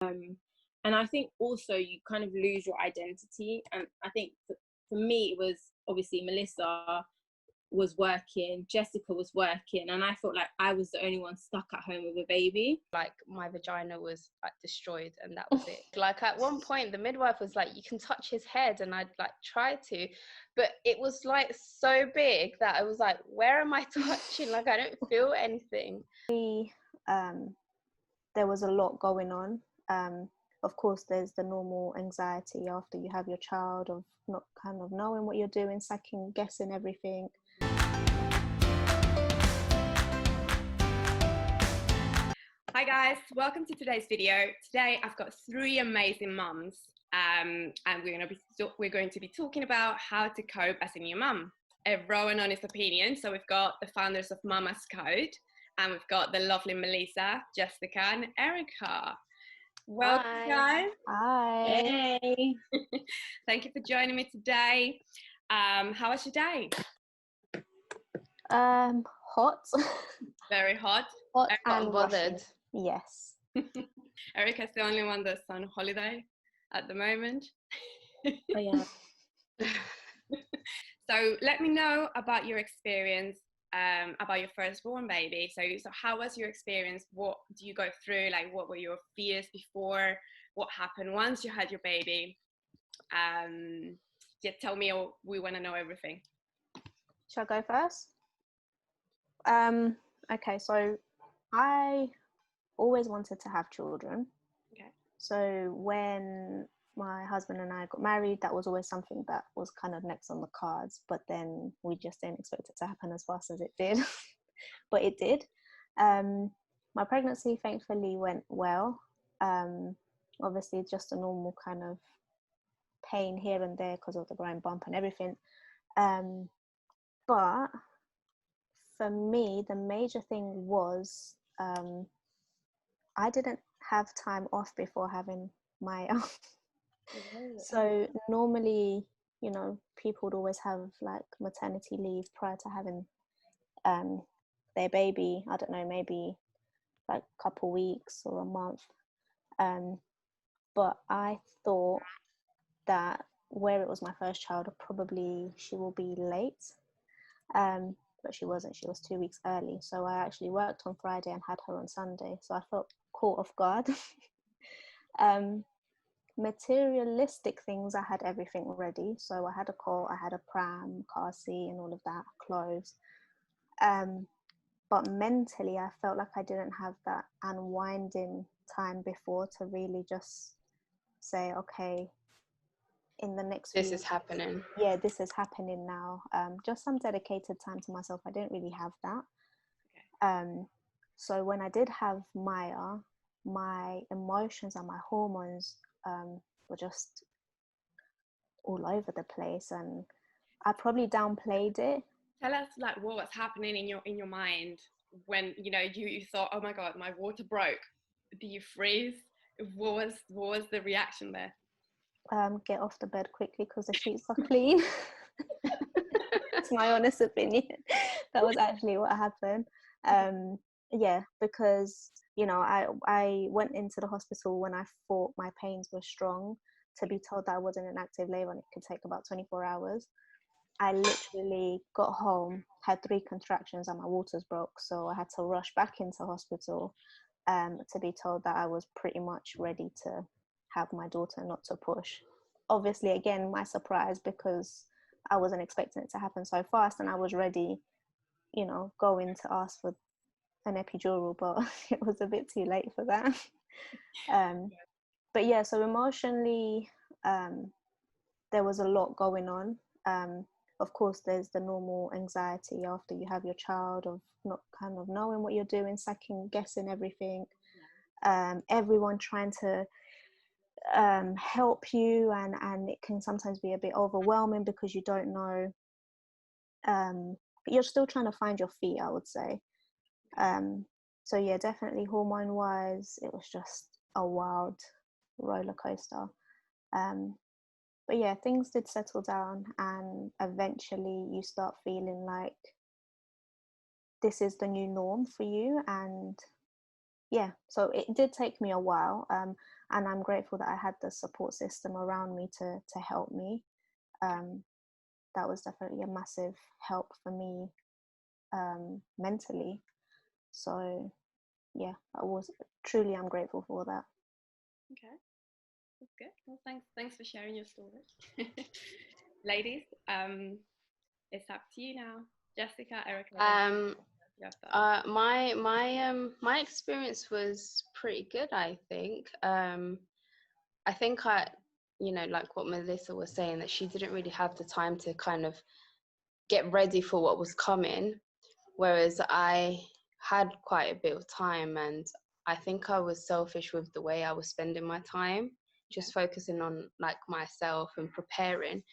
And I think also you kind of lose your identity. And I think for me, it was obviously Melissa was working, Jessica was working, and I felt like I was the only one stuck at home with a baby. Like my vagina was like destroyed and that was it. Like at one point the midwife was like, you can touch his head, and I'd like try to, but it was like so big that I was like, where am I touching? Like I don't feel anything. There was a lot going on. Of course, there's the normal anxiety after you have your child of not kind of knowing what you're doing, second guessing everything. Hi guys, welcome to today's video. Today I've got three amazing mums, and we're going to be talking about how to cope as a new mum. A raw and honest opinion. So we've got the founders of Mama's Code, and we've got the lovely Melissa, Jessica, and Erica. Welcome, guys. Hi. Hey. Thank you for joining me today. How was your day? Hot. Very hot. Hot Got and bothered. rushing. Yes. Erica's the only one that's on holiday at the moment. Oh, yeah. So let me know about your experience about your firstborn baby. So how was your experience? What do you go through? Like, what were your fears before? What happened once you had your baby? Yeah, tell me. We want to know everything. Shall I go first? Okay, so I always wanted to have children. Okay. So when my husband and I got married, that was always something that was kind of next on the cards, but then we just didn't expect it to happen as fast as it did. But it did. My pregnancy thankfully went well. Obviously just a normal kind of pain here and there because of the growing bump and everything. But for me, the major thing was I didn't have time off before having Maya. So normally, you know, people would always have like maternity leave prior to having their baby. I don't know, maybe like a couple weeks or a month. But I thought that where it was my first child, probably she will be late. But she wasn't. She was 2 weeks early. So I actually worked on Friday and had her on Sunday. So I felt caught off guard. Materialistic things, I had everything ready. So I had a cot, I had a pram, car seat, and all of that, clothes. But mentally, I felt like I didn't have that unwinding time before to really just say, okay, in the next This week, is happening. Yeah, this is happening now. Just some dedicated time to myself. I didn't really have that. Okay. So when I did have Maya, my emotions and my hormones were just all over the place, and I probably downplayed it. Tell us like what was happening in your mind when you thought, oh my god, my water broke. Did you freeze? What was the reaction there? Get off the bed quickly because the sheets are clean. It's my honest opinion. That was actually what happened. Yeah, because I went into the hospital when I thought my pains were strong, to be told that I was in an active labor and it could take about 24 hours. I literally got home, had 3 contractions, and my waters broke, so I had to rush back into hospital to be told that I was pretty much ready to have my daughter, not to push. Obviously, again, my surprise, because I wasn't expecting it to happen so fast, and I was ready, going to ask for an epidural, but it was a bit too late for that. But yeah, so emotionally, there was a lot going on. Of course, there's the normal anxiety after you have your child of not kind of knowing what you're doing, second guessing everything. Everyone trying to help you, and it can sometimes be a bit overwhelming because you don't know. You're still trying to find your feet, I would say. So yeah, definitely hormone wise, it was just a wild roller coaster. But yeah, things did settle down, and eventually you start feeling like this is the new norm for you. And yeah, so it did take me a while. and I'm grateful that I had the support system around me to help me. That was definitely a massive help for me mentally. So yeah, I'm grateful for that. Okay, that's good. Well, thanks for sharing your story. Ladies, it's up to you now. Jessica, Erica. My experience was pretty good, I think. I think like what Melissa was saying, that she didn't really have the time to kind of get ready for what was coming, whereas I had quite a bit of time, and I think I was selfish with the way I was spending my time, just focusing on like myself and preparing.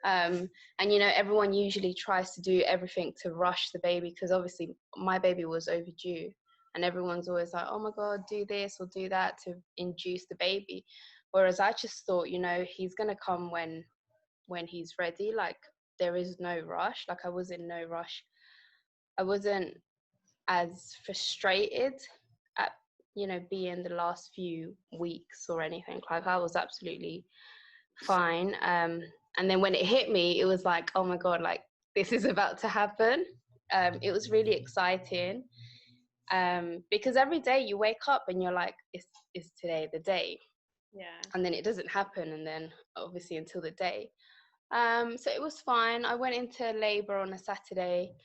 And everyone usually tries to do everything to rush the baby, because obviously my baby was overdue, and everyone's always like, oh my god, do this or do that to induce the baby, whereas I just thought, he's gonna come when he's ready. Like, there is no rush. Like, I was in no rush. I wasn't as frustrated at being the last few weeks or anything. Like, I was absolutely fine. And then when it hit me, it was like, oh my god, like, this is about to happen. It was really exciting, because every day you wake up and you're like, is today the day? Yeah. And then it doesn't happen, and then obviously until the day. So it was fine. I went into labor on a Saturday,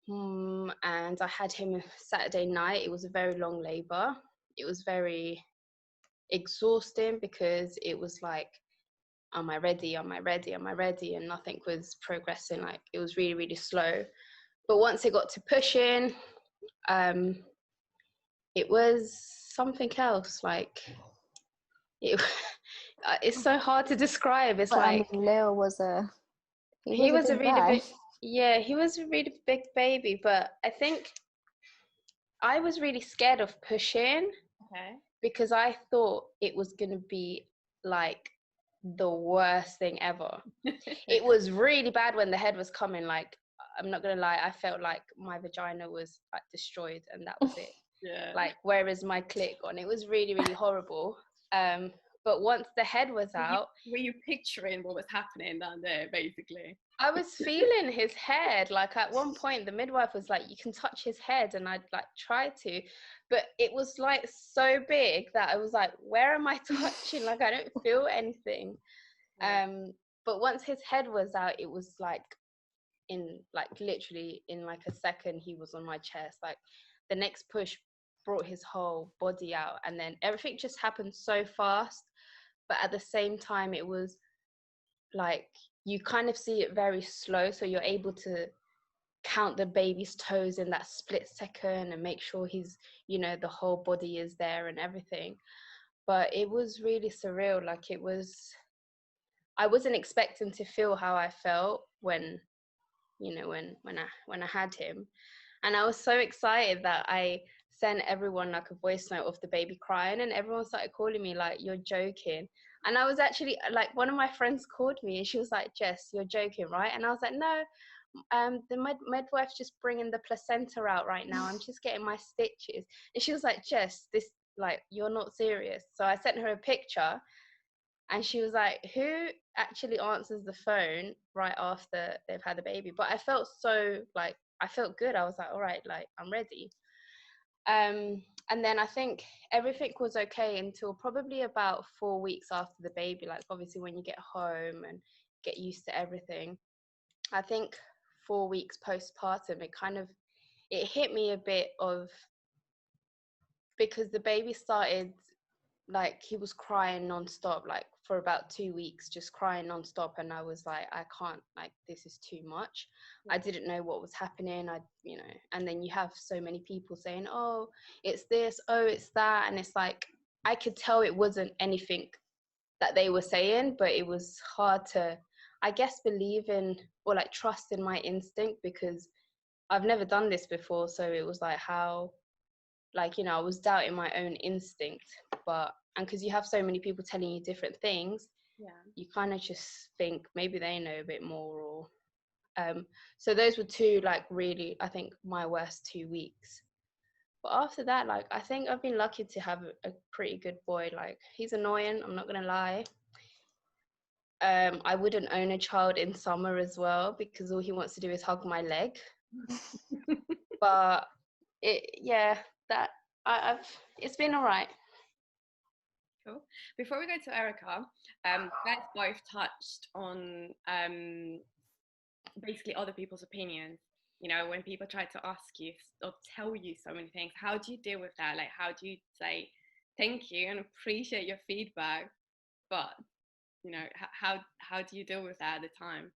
and I had him Saturday night. It was a very long labor. It was very exhausting, because it was like, am I ready? Am I ready? Am I ready? And nothing was progressing. Like, it was really, really slow. But once it got to pushing, it was something else. Like, it's so hard to describe. It's But like, I mean, Leo was he was a big really guy. big, yeah, he was a really big baby. But I think I was really scared of pushing, Okay. because I thought it was going to be like the worst thing ever. It was really bad when the head was coming. Like, I'm not going to lie, I felt like my vagina was like destroyed, and that was it. Yeah. Like, where is my clit gone? It was really, really horrible. But once the head was out, were you picturing what was happening down there, basically? I was feeling his head. Like, at one point the midwife was like, you can touch his head, and I'd like try to, but it was like so big that I was like, where am I touching? Like, I don't feel anything. Yeah. But once his head was out, it was like, literally in like a second, he was on my chest. Like, the next push brought his whole body out, and then everything just happened so fast. But at the same time, it was like, you kind of see it very slow, so you're able to count the baby's toes in that split second and make sure he's, the whole body is there and everything. But it was really surreal. Like, I wasn't expecting to feel how I felt when I had him. And I was so excited that I sent everyone like a voice note of the baby crying, and everyone started calling me like, you're joking. And I was actually like, one of my friends called me and she was like, Jess, you're joking, right? And I was like, no, the midwife's just bringing the placenta out right now. I'm just getting my stitches. And she was like, Jess, this, like, you're not serious. So I sent her a picture, and she was like, who actually answers the phone right after they've had a baby? But I felt I felt good. I was like, all right, like, I'm ready. And then I think everything was okay until probably about 4 weeks after the baby. Like, obviously when you get home and get used to everything, I think 4 weeks postpartum, it hit me a bit of, because the baby started, like, he was crying nonstop, like for about 2 weeks, just crying nonstop. And I was like, I can't, like, this is too much. I didn't know what was happening. And then you have so many people saying, oh, it's this, oh, it's that. And it's like, I could tell it wasn't anything that they were saying, but it was hard to, I guess, believe in or like trust in my instinct, because I've never done this before. So it was like, how, like, I was doubting my own instinct. And because you have so many people telling you different things, you kind of just think maybe they know a bit more. Or so those were two, like, really, I think, my worst 2 weeks. But after that, like, I think I've been lucky to have a pretty good boy. Like, he's annoying, I'm not gonna lie. I wouldn't own a child in summer as well, because all he wants to do is hug my leg. But I've it's been all right. Cool. Before we go to Erica, let's both touched on basically other people's opinions. You know, when people try to ask you or tell you so many things, how do you deal with that? Like, how do you say thank you and appreciate your feedback, but you know, how do you deal with that at the time?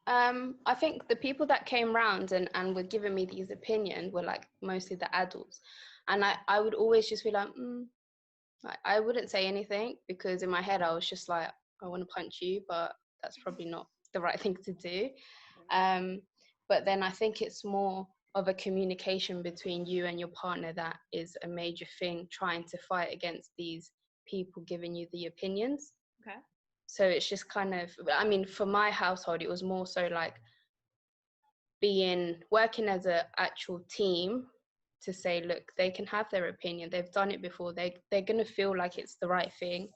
I think the people that came round and were giving me these opinions were like mostly the adults, and I would always just be like, I wouldn't say anything, because in my head I was just like, I want to punch you, but that's probably not the right thing to do. But then I think it's more of a communication between you and your partner that is a major thing, trying to fight against these people giving you the opinions. Okay. So it's just kind of, I mean, for my household, it was more so like working as an actual team to say, look, they can have their opinion. They've done it before. They're going to feel like it's the right thing.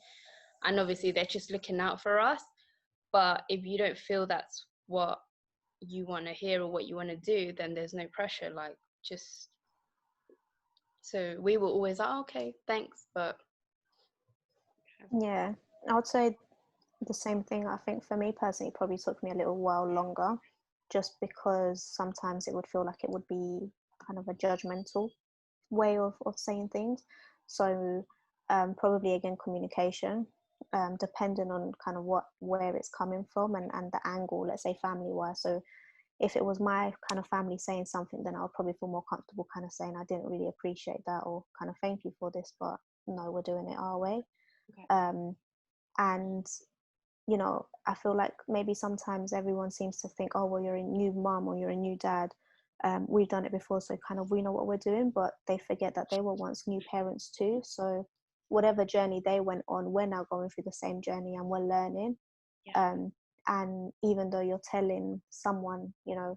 And obviously they're just looking out for us. But if you don't feel that's what you want to hear or what you want to do, then there's no pressure. Like, just, so we were always like, oh, okay, thanks. But yeah, I would say the same thing. I think for me personally, it probably took me a little while longer, just because sometimes it would feel like it would be kind of a judgmental way of saying things. So probably again, communication, depending on kind of where it's coming from and the angle, let's say family wise. So if it was my kind of family saying something, then I would probably feel more comfortable kind of saying, I didn't really appreciate that, or kind of thank you for this, but no, we're doing it our way. Okay. And you know, I feel like maybe sometimes everyone seems to think, oh, well, you're a new mom or you're a new dad. We've done it before, so kind of we know what we're doing, but they forget that they were once new parents too. So whatever journey they went on, we're now going through the same journey and we're learning. Yeah. And even though you're telling someone, you know,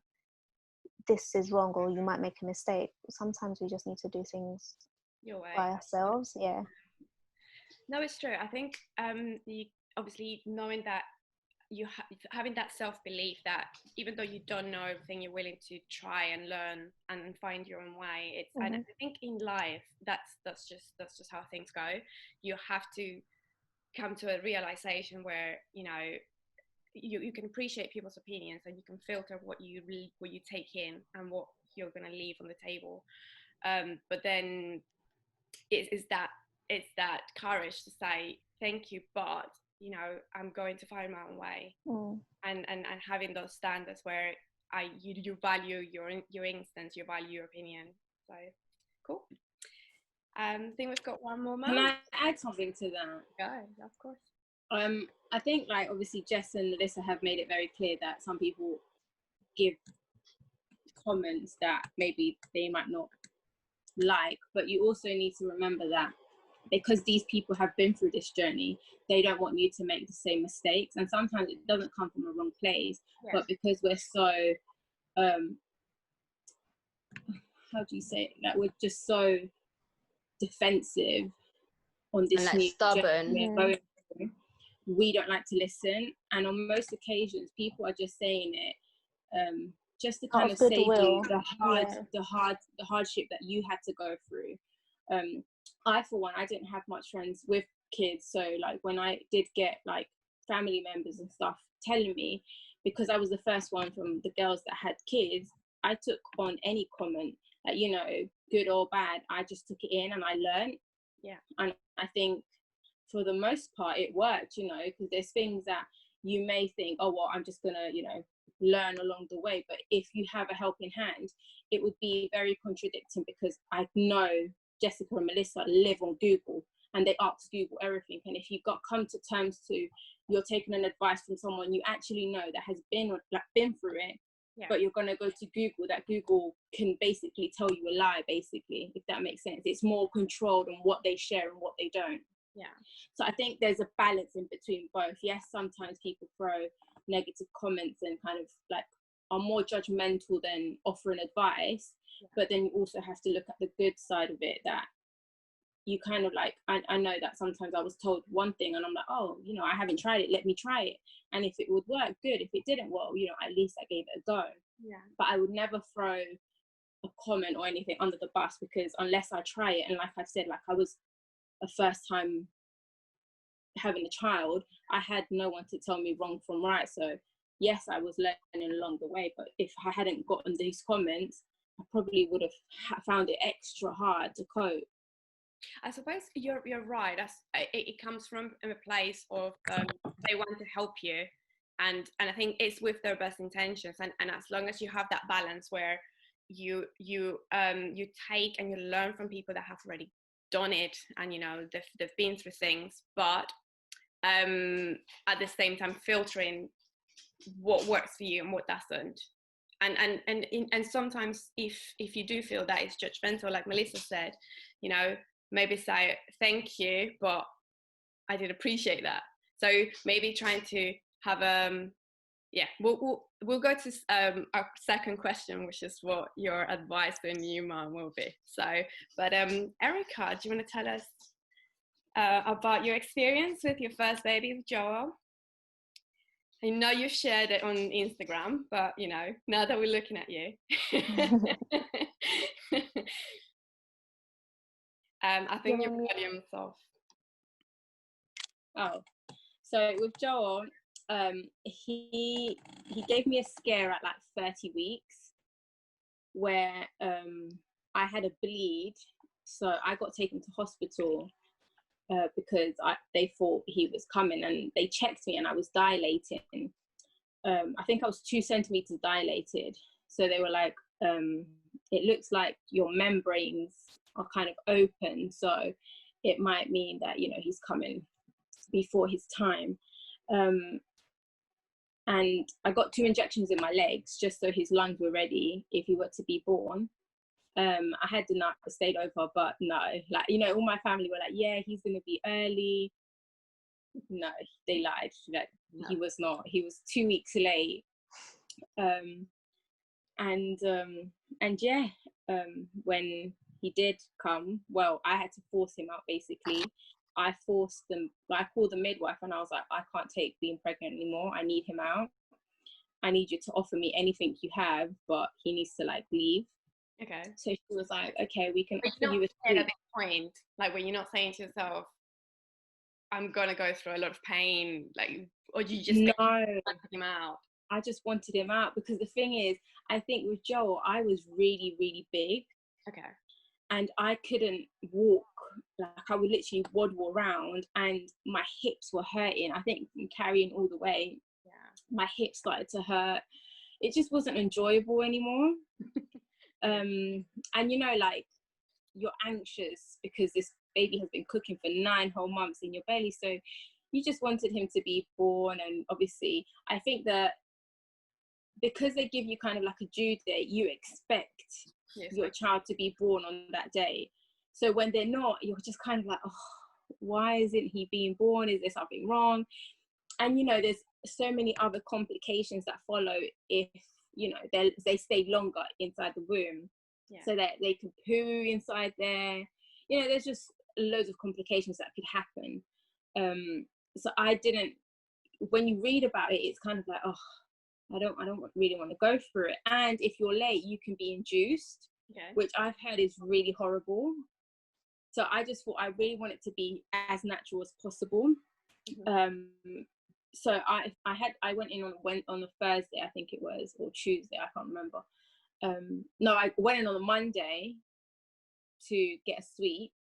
this is wrong or you might make a mistake, sometimes we just need to do things your way by ourselves. Yeah. No, it's true. I think obviously knowing that having that self-belief that even though you don't know everything, you're willing to try and learn and find your own way. It's and I think in life that's just how things go. You have to come to a realization where, you know, you can appreciate people's opinions and you can filter what you take in and what you're going to leave on the table. But then it's that courage to say thank you, but you know, I'm going to find my own way. And having those standards where you value your instance, you value your opinion. So cool. I think we've got one more. Can I add something to that? Go, of course. I think, like, obviously Jess and Melissa have made it very clear that some people give comments that maybe they might not like, but you also need to remember that because these people have been through this journey, they don't want you to make the same mistakes. And sometimes it doesn't come from a wrong place, yes. But because we're so, how do you say it? Like, we're just so defensive on this and new stubborn. Journey we're going through, we don't like to listen. And on most occasions, people are just saying it just to kind of save you the hardship that you had to go through. I, for one, I didn't have much friends with kids. So like when I did get like family members and stuff telling me, because I was the first one from the girls that had kids, I took on any comment, like, you know, good or bad, I just took it in and I learned. Yeah. And I think for the most part it worked, you know, because there's things that you may think, oh, well, I'm just gonna, you know, learn along the way. But if you have a helping hand, it would be very contradicting, because I know Jessica and Melissa live on Google and they ask Google everything. And if you've got come to terms to you're taking an advice from someone you actually know that has been through it, yeah. But you're going to go to Google, that Google can basically tell you a lie, basically, if that makes sense. It's more controlled on what they share and what they don't. Yeah. So I think there's a balance in between both. Yes, sometimes people throw negative comments and kind of like are more judgmental than offering advice. But then you also have to look at the good side of it, that you kind of like, I know that sometimes I was told one thing and I'm like, oh, you know, I haven't tried it, let me try it. And if it would work, good. If it didn't, well, you know, at least I gave it a go. Yeah. But I would never throw a comment or anything under the bus, because unless I try it, and like I've said, like I was a first time having a child, I had no one to tell me wrong from right. So yes, I was learning along the way, but if I hadn't gotten these comments, I probably would have found it extra hard to cope. I suppose you're right. It comes from a place of they want to help you, and I think it's with their best intentions. And as long as you have that balance where you take and you learn from people that have already done it, and you know they've been through things, but at the same time filtering what works for you and what doesn't. And sometimes if you do feel that it's judgmental, like Melissa said, you know, maybe say thank you, but I did appreciate that. So maybe trying to have we'll go to our second question, which is what your advice to a new mom will be. So, but Erica, do you want to tell us about your experience with your first baby, with Joel? I know you've shared it on Instagram, but you know, now that we're looking at you. I think your volume's off. Oh, so with Joel, he gave me a scare at like 30 weeks where I had a bleed. So I got taken to hospital because they thought he was coming, and they checked me and I was dilating. I think I was 2 centimeters dilated. So they were like, it looks like your membranes are kind of open. So it might mean that, you know, he's coming before his time. And I got 2 injections in my legs just so his lungs were ready if he were to be born. I had to not stayed over, but no, like, you know, all my family were like, yeah, he's going to be early. No, they lied. Like, no. He was not. He was 2 weeks late. And yeah, when he did come, well, I had to force him out, basically. I forced them. I called the midwife and I was like, I can't take being pregnant anymore. I need him out. I need you to offer me anything you have, but he needs to like leave. Okay. So she was like, okay, we can offer you a at this point, like when you're not saying to yourself, I'm gonna go through a lot of pain, like, or you just wanted him out? I just wanted him out because the thing is, I think with Joel, I was really, really big. Okay. And I couldn't walk. Like I would literally waddle around, and my hips were hurting. I think from carrying all the weight, my hips started to hurt. It just wasn't enjoyable anymore. And you know, like, you're anxious because this baby has been cooking for 9 whole months in your belly, so you just wanted him to be born. And obviously I think that because they give you kind of like a due date, you expect your child to be born on that day. So when they're not, you're just kind of like, oh, why isn't he being born? Is there something wrong? And you know, there's so many other complications that follow if, you know, they stay longer inside the womb, so that they can poo inside there. You know, there's just loads of complications that could happen. So I didn't, when you read about it, it's kind of like, oh, I don't really want to go through it. And if you're late, you can be induced, which I've heard is really horrible. So I just thought I really want it to be as natural as possible. So I went in on a Thursday, I think it was, or Tuesday, I can't remember. No, I went in on a Monday to get a sweep,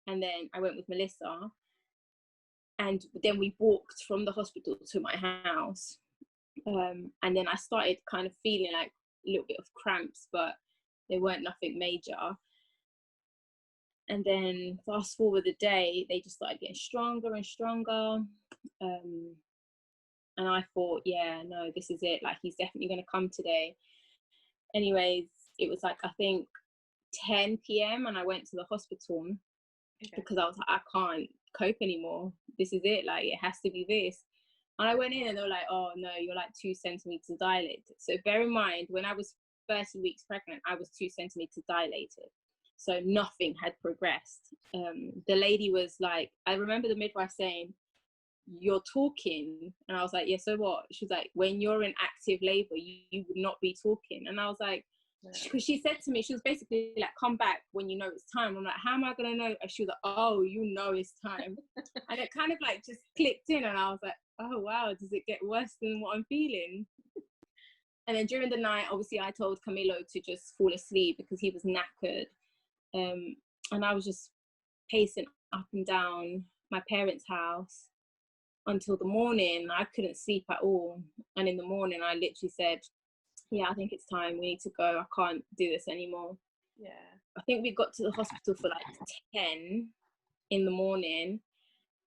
and then I went with Melissa, and then we walked from the hospital to my house. And then I started kind of feeling like a little bit of cramps, but they weren't nothing major. And then fast forward the day, they just started getting stronger and stronger. And I thought, yeah, no, this is it. Like, he's definitely going to come today. Anyways, it was like, I think 10 p.m. and I went to the hospital because I was like, I can't cope anymore. This is it. Like, it has to be this. And I went in and they were like, oh no, you're like 2 centimeters dilated. So bear in mind, when I was 30 weeks pregnant, I was 2 centimeters dilated. So nothing had progressed. The lady was like, I remember the midwife saying, you're talking. And I was like, yeah, so what? She was like, when you're in active labor, you would not be talking. And I was like, because she said to me, she was basically like, come back when you know it's time. I'm like, how am I going to know? And she was like, oh, you know it's time. And it kind of like just clicked in, and I was like, oh wow, does it get worse than what I'm feeling? And then during the night, obviously I told Camilo to just fall asleep because he was knackered. And I was just pacing up and down my parents' house until the morning. I couldn't sleep at all. And in the morning, I literally said, yeah, I think it's time. We need to go. I can't do this anymore. Yeah. I think we got to the hospital for like 10 in the morning.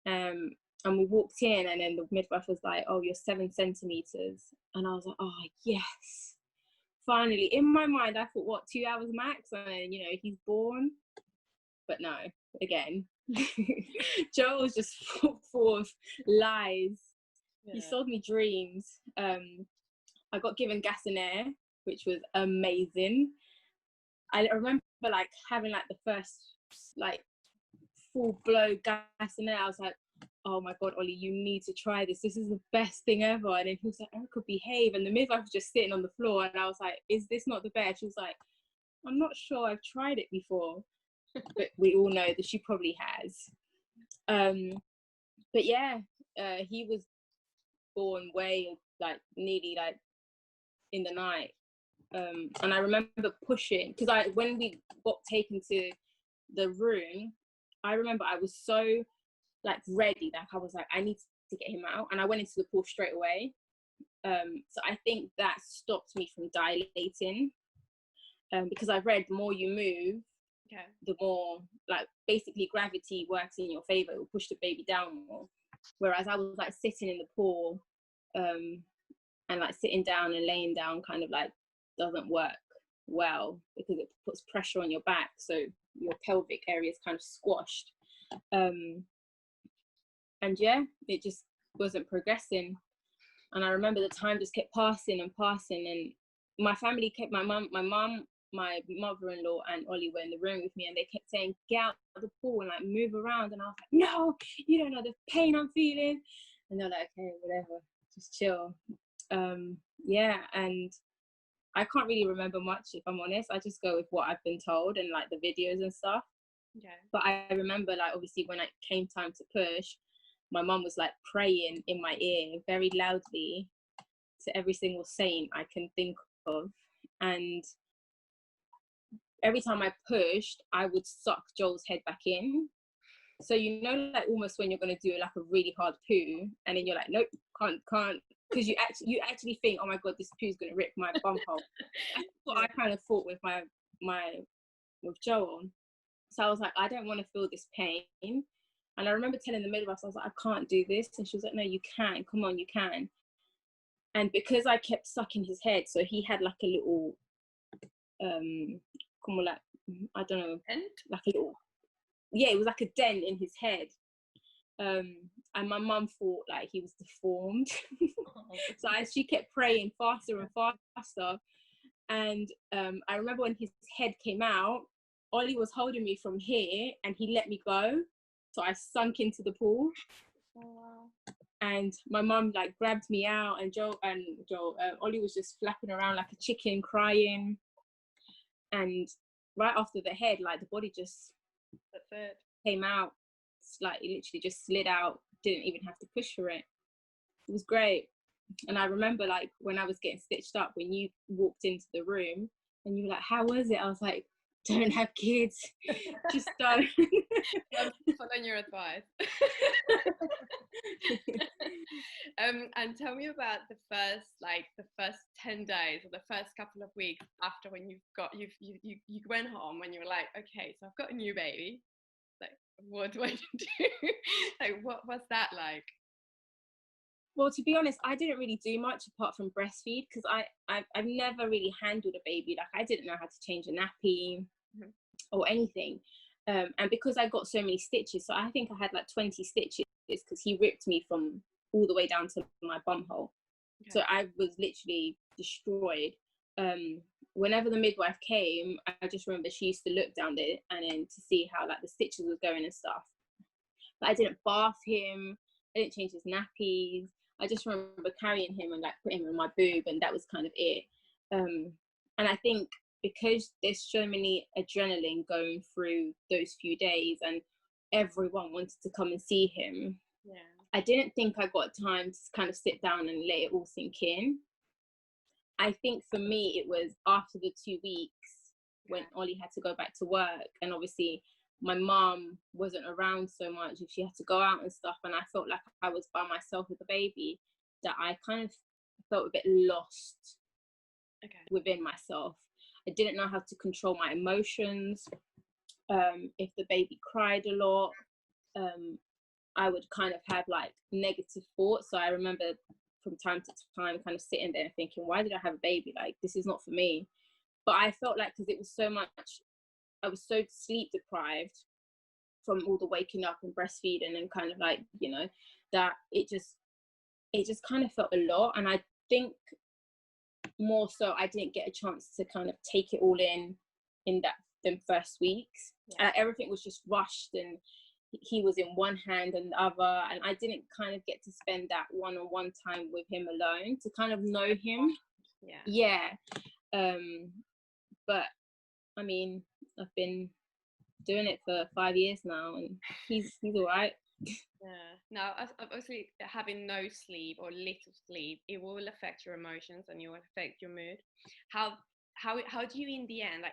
And we walked in, and then the midwife was like, oh, you're 7 centimeters. And I was like, oh, yes. Finally, in my mind, I thought, what, 2 hours max? And then, you know, he's born. But no, again, Joel was just full of lies. Yeah. He sold me dreams. I got given gas and air, which was amazing. I remember like having like the first like full blow gas and air. I was like, oh my God, Ollie, you need to try this. This is the best thing ever. And then he was like, Erica, behave. And the midwife was just sitting on the floor. And I was like, is this not the best? She was like, I'm not sure. I've tried it before. But we all know that she probably has. But yeah, he was born way like nearly like in the night. And I remember pushing, because when we got taken to the room, I remember I was so like ready, like I was like, I need to get him out, and I went into the pool straight away. So I think that stopped me from dilating, because I've read the more you move, okay, the more like basically gravity works in your favor. It will push the baby down more. Whereas I was like sitting in the pool, and like sitting down and laying down kind of like doesn't work well, because it puts pressure on your back, so your pelvic area is kind of squashed. And yeah, it just wasn't progressing. And I remember the time just kept passing and passing, and my family kept, my mum, my mother-in-law and Ollie were in the room with me, and they kept saying, get out of the pool and like move around. And I was like, no, you don't know the pain I'm feeling. And they're like, okay, whatever, just chill. Yeah, and I can't really remember much, if I'm honest. I just go with what I've been told and like the videos and stuff. Okay. But I remember like obviously when it came time to push, my mum was like praying in my ear very loudly to every single saint I can think of. And every time I pushed, I would suck Joel's head back in. So you know, like almost when you're gonna do like a really hard poo, and then you're like, nope, can't, because you actually think, oh my God, this poo's gonna rip my bum hole. That's what I kind of thought with with Joel. So I was like, I don't want to feel this pain. And I remember telling the midwife, I was like, I can't do this. And she was like, no, you can. Come on, you can. And because I kept sucking his head, so he had like a little, like, I don't know, like a little, yeah, it was like a dent in his head. And my mum thought like he was deformed. So she kept praying faster and faster. And I remember when his head came out, Ollie was holding me from here and he let me go. So I sunk into the pool. Oh, wow. And my mum like grabbed me out, and Ollie was just flapping around like a chicken, crying. And right after the head, like the body just came out. It's like it literally just slid out. Didn't even have to push for it. It was great. And I remember like when I was getting stitched up, when you walked into the room and you were like, how was it? I was like, don't have kids, just don't. I'm following your advice. And tell me about the first 10 days or the first couple of weeks after, when you went home, when you were like, okay, so I've got a new baby, like what do I do? Like what was that like? Well, to be honest, I didn't really do much apart from breastfeed, because I've never really handled a baby. Like I didn't know how to change a nappy or anything. And because I got so many stitches, so I think I had like 20 stitches because he ripped me from all the way down to my bum hole. Okay. So I was literally destroyed. Whenever the midwife came, I just remember she used to look down there and then to see how like the stitches was going and stuff. But I didn't bath him, I didn't change his nappies. I just remember carrying him and like putting him in my boob, and that was kind of it. And I think because there's so many adrenaline going through those few days and everyone wanted to come and see him, I didn't think I got time to kind of sit down and let it all sink in. I think for me, it was after the 2 weeks when Ollie had to go back to work, and obviously my mum wasn't around so much if she had to go out and stuff, and I felt like I was by myself with the baby, that I kind of felt a bit lost within myself. I didn't know how to control my emotions. If the baby cried a lot, I would kind of have like negative thoughts. So I remember from time to time kind of sitting there and thinking, why did I have a baby? Like, this is not for me. But I felt like because it was so much, I was so sleep deprived from all the waking up and breastfeeding and kind of like, you know, that it just kind of felt a lot. And I think more so I didn't get a chance to kind of take it all in them first weeks. Everything was just rushed, and he was in one hand and the other, and I didn't kind of get to spend that one-on-one time with him alone to kind of know him. But I mean, I've been doing it for 5 years now, and he's all right. Now obviously having no sleep or little sleep, it will affect your emotions and it will affect your mood. How do you in the end,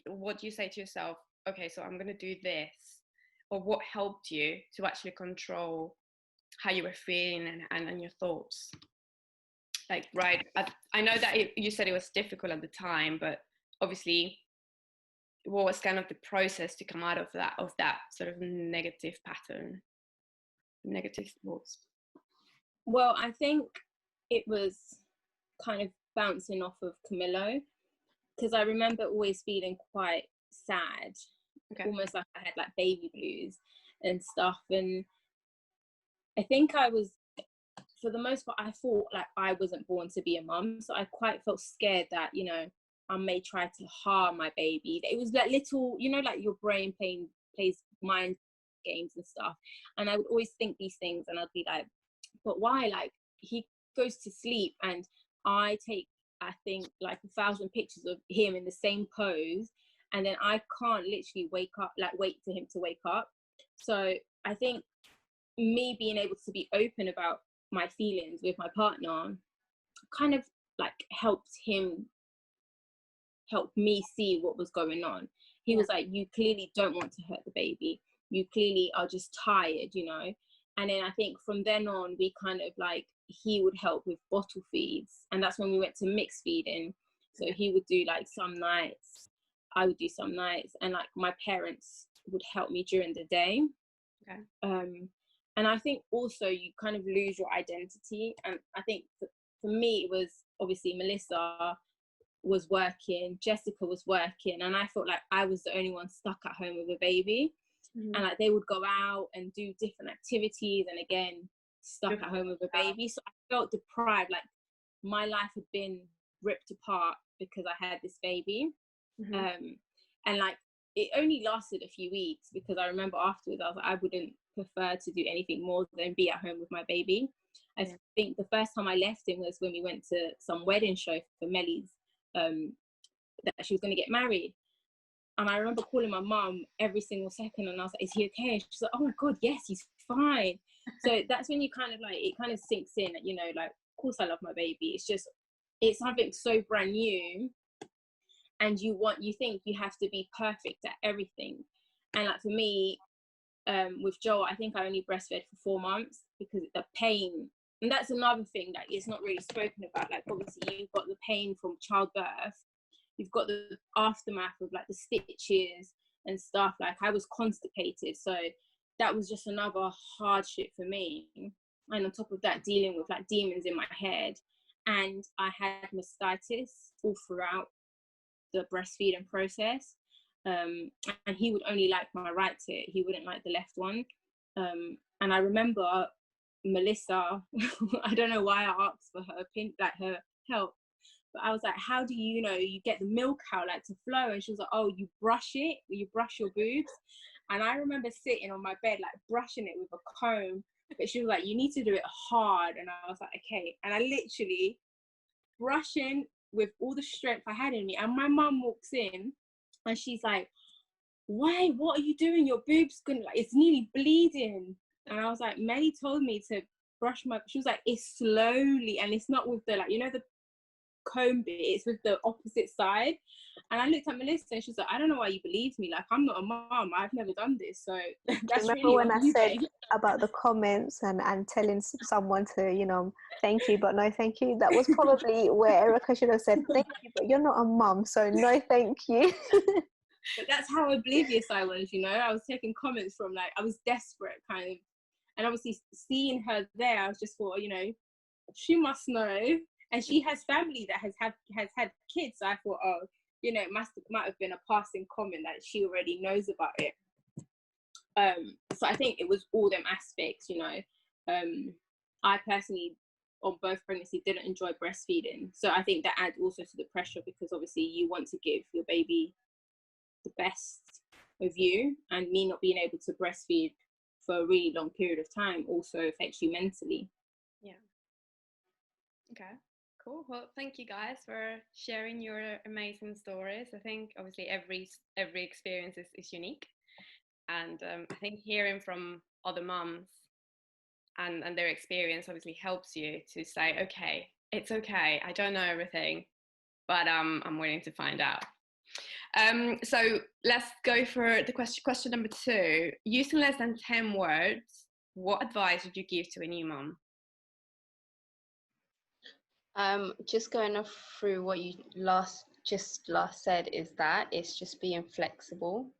what do you say to yourself, okay, so I'm going to do this? Or what helped you to actually control how you were feeling and your thoughts? Like, right, I know that you said it was difficult at the time, but obviously, what was kind of the process to come out of that sort of negative pattern, negative thoughts? Well, I think it was kind of bouncing off of Camillo, because I remember always feeling quite sad, almost like I had like baby blues and stuff. And I think I was, for the most part, I thought like I wasn't born to be a mum, so I quite felt scared that, you know, I may try to harm my baby. It was like little, you know, like your brain plays mind games and stuff, and I would always think these things, and I'd be like, but why? Like, he goes to sleep and I take, I think, like 1,000 pictures of him in the same pose, and then I can't literally wake up, like wait for him to wake up. So I think me being able to be open about my feelings with my partner kind of like helped me see what was going on. He was like, you clearly don't want to hurt the baby, you clearly are just tired, you know. And then I think from then on, we kind of like, he would help with bottle feeds, and that's when we went to mixed feeding. So he would do like some nights, I would do some nights, and like my parents would help me during the day. And I think also you kind of lose your identity. And I think for me, it was obviously Melissa was working, Jessica was working, and I felt like I was the only one stuck at home with a baby. And like they would go out and do different activities, and again stuck at home with a baby. So I felt deprived, like my life had been ripped apart because I had this baby. And like it only lasted a few weeks, because I remember afterwards I was like, I wouldn't prefer to do anything more than be at home with my baby. I think the first time I left him was when we went to some wedding show for Mellie's, that she was going to get married. And I remember calling my mum every single second, and I was like, is he okay? And she's like, oh my God, yes, he's fine. So that's when you kind of like, it kind of sinks in, you know, like, of course I love my baby. It's just, it's something so brand new, and you think you have to be perfect at everything. And like for me, with Joel, I think I only breastfed for 4 months because the pain, and that's another thing that is not really spoken about. Like obviously you've got the pain from childbirth, you've got the aftermath of like the stitches and stuff. Like I was constipated, so that was just another hardship for me. And on top of that, dealing with like demons in my head, and I had mastitis all throughout the breastfeeding process. And he would only like my right tit, he wouldn't like the left one. And I remember Melissa, I don't know why I asked for her opinion, like her help, but I was like, how do you, you get the milk out like to flow? And she was like, oh, you brush your boobs. And I remember sitting on my bed like brushing it with a comb, but she was like, you need to do it hard. And I was like, okay. And I literally brushing with all the strength I had in me, and my mum walks in and she's like, why, what are you doing, your boobs gonna, like, it's nearly bleeding. And I was like, Melly told me to brush my, she was like, it's slowly, and it's not with the, like, the comb bit, it's with the opposite side. And I looked at Melissa and she's like, I don't know why you believe me, like, I'm not a mom, I've never done this. So that's remember really when I you, said babe. about the comments and telling someone to thank you but no thank you? That was probably where Erica should have said thank you, but you're not a mum, so no thank you. But that's how oblivious I was, I was taking comments from, like, I was desperate kind of, and obviously seeing her there, I was just thought, she must know, and she has family that has had kids, so I thought, oh, it might have been a passing comment that she already knows about it. So I think it was all them aspects, I personally on both pregnancy didn't enjoy breastfeeding, so I think that adds also to the pressure, because obviously you want to give your baby the best of you, and me not being able to breastfeed for a really long period of time also affects you mentally. Yeah. Okay, cool. Well, thank you guys for sharing your amazing stories. I think obviously every experience is unique, and I think hearing from other mums and their experience obviously helps you to say, okay, it's okay, I don't know everything, but I'm willing to find out. So let's go for the question number 2. Using less than 10 words, what advice would you give to a new mom? Just going off through what you last said, is that it's just being flexible.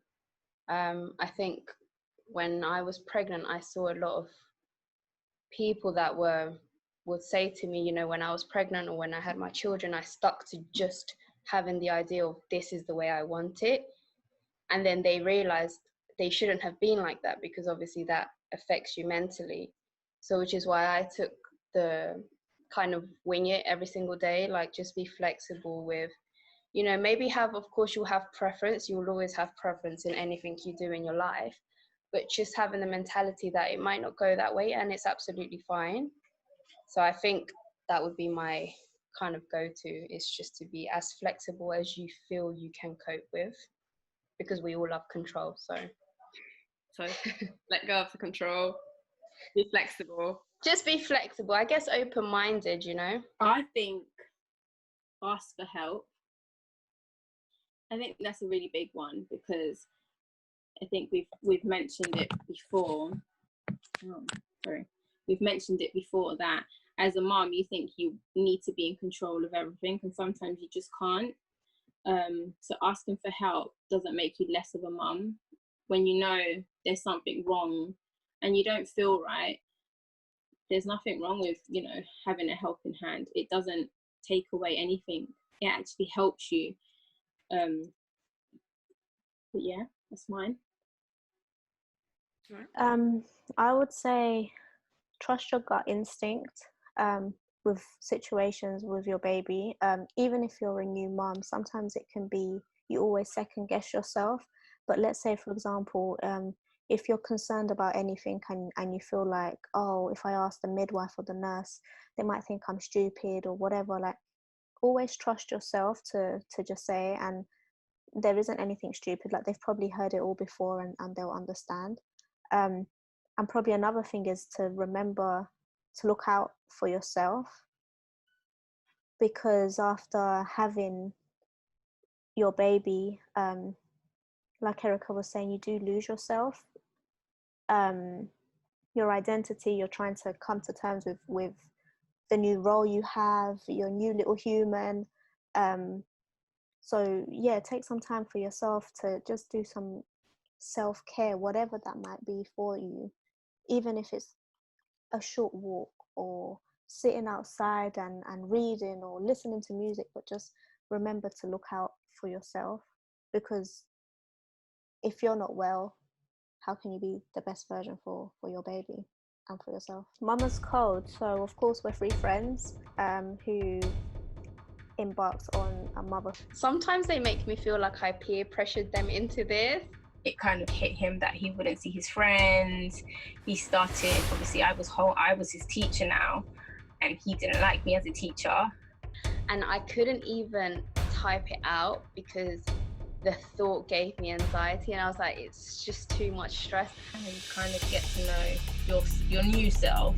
I think when I was pregnant, I saw a lot of people that would say to me, when I was pregnant or when I had my children, I stuck to just having the idea of this is the way I want it. And then they realized they shouldn't have been like that, because obviously that affects you mentally. So which is why I took the kind of wing it every single day, like just be flexible with, maybe of course you'll have preference, you'll always have preference in anything you do in your life, but just having the mentality that it might not go that way and it's absolutely fine. So I think that would be my kind of go-to, is just to be as flexible as you feel you can cope with, because we all love control. So let go of the control, be flexible. Just be flexible, I guess, open-minded, I think ask for help. I think that's a really big one, because I think we've mentioned it before. We've mentioned it before that as a mom, you think you need to be in control of everything, and sometimes you just can't. So asking for help doesn't make you less of a mom. When you know there's something wrong and you don't feel right, there's nothing wrong with, having a helping hand. It doesn't take away anything. It actually helps you. But yeah, that's mine. I would say trust your gut instinct with situations with your baby. Even if you're a new mom, sometimes it can be you always second guess yourself. But let's say, for example, if you're concerned about anything and you feel like, oh, if I ask the midwife or the nurse, they might think I'm stupid or whatever, like, always trust yourself to just say, and there isn't anything stupid, like they've probably heard it all before and they'll understand. And probably another thing is to remember to look out for yourself, because after having your baby, like Erica was saying, you do lose yourself, your identity. You're trying to come to terms with the new role you have, your new little human. So yeah, take some time for yourself to just do some self-care, whatever that might be for you, even if it's a short walk or sitting outside and reading or listening to music. But just remember to look out for yourself, because if you're not well, how can you be the best version for your baby and for yourself? Mama's Code. So of course we're 3 friends who embarked on a mother. Sometimes they make me feel like I peer pressured them into this. It kind of hit him that he wouldn't see his friends. He started, obviously I was his teacher now, and he didn't like me as a teacher. And I couldn't even type it out because the thought gave me anxiety, and I was like, it's just too much stress. And you kind of get to know your new self.